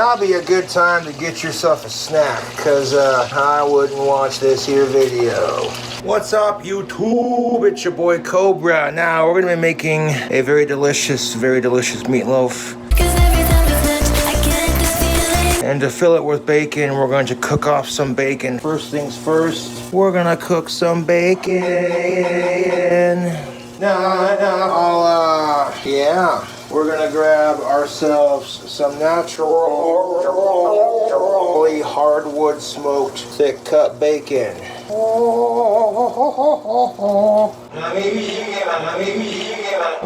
That'll be a good time to get yourself a snack, because I wouldn't watch this here video. What's up, YouTube? It's your boy Cobra. Now, we're going to be making a very delicious meatloaf. And to fill it with bacon, we're going to cook off some bacon. First things first, we're going to cook some bacon. Yeah. We're gonna grab ourselves some naturally hardwood smoked thick cut bacon.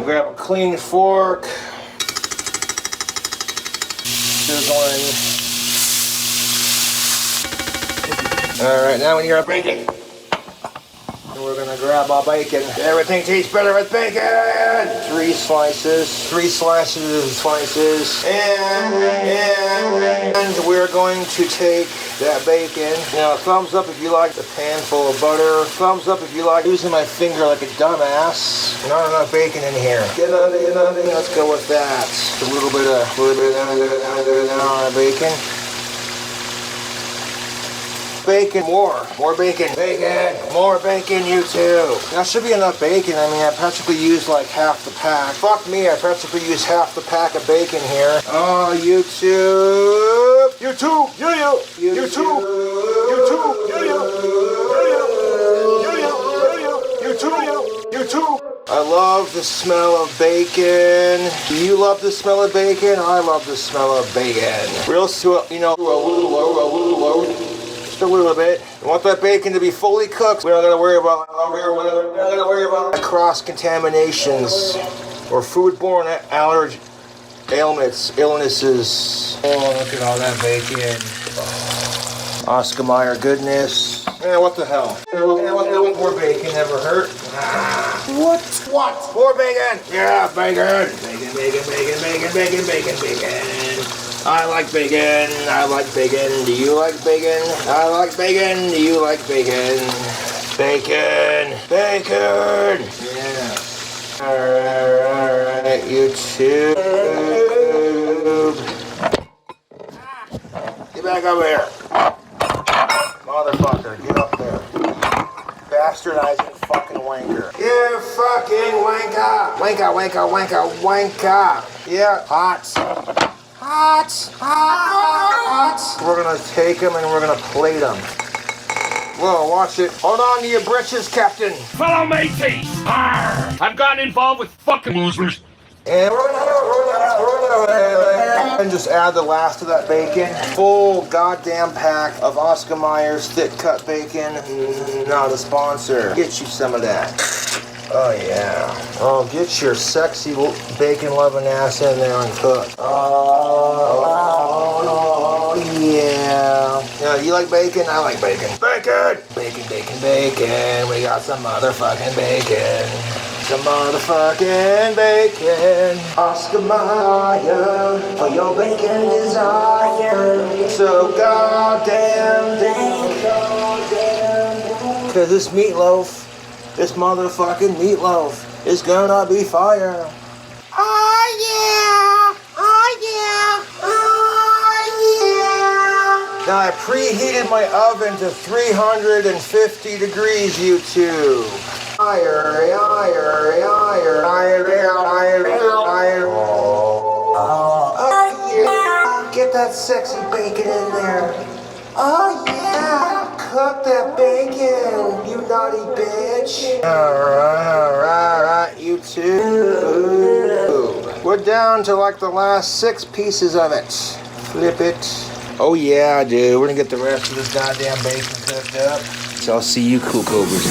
Grab a clean fork. Sizzling. Alright, now when you're at bacon. We're gonna grab our bacon. Everything tastes better with bacon! Three slices. And we're going to take that bacon. Now, thumbs up if you like the pan full of butter. Thumbs up if you like using my finger like a dumbass. Not enough bacon in here. Get on it. Let's go with that. A little bit of bacon. Bacon, more bacon, more bacon, you too. That should be enough bacon. I mean, I practically used like half the pack. Fuck me, I practically used half the pack of bacon here. Oh, YouTube. I love the smell of bacon. Do you love the smell of bacon? I love the smell of bacon. Real slow, a little low. Just a little bit. I want that bacon to be fully cooked. We're not gonna worry about cross contaminations or foodborne illnesses. Oh, look at all that bacon. Oscar Mayer goodness. What the hell? More bacon never hurt. What? More bacon. Yeah, bacon. Bacon. I like bacon. Do you like bacon? I like bacon. Do you like bacon? Bacon. Yeah. Alright, YouTube. Get back over here. Motherfucker, get up there. Bastardizing fucking wanker. You fucking wanker. Yeah, hot. We're gonna take them and we're gonna plate them. Whoa, watch it. Hold on to your britches, Captain. Fellow mateys! I've gotten involved with fucking losers. And we're gonna just add the last of that bacon. Full goddamn pack of Oscar Mayer's thick cut bacon. Not a sponsor. Get you some of that. Oh yeah. Oh, get your sexy bacon loving ass in there and cook. Oh yeah. Yeah, you like bacon? I like bacon. Bacon. We got some motherfucking bacon. Oscar Mayer, for your bacon desire. So goddamn dang. Cause this motherfucking meatloaf is gonna be fire. Oh yeah. Now I preheated my oven to 350 degrees, YouTube. Fire. Get that sexy bacon in there. Oh yeah, cook that bacon, you naughty bitch. Alright, you too. We're down to like the last 6 pieces of it. Flip it. Oh yeah, dude, we're gonna get the rest of this goddamn bacon cooked up. So I'll see you cool cobras.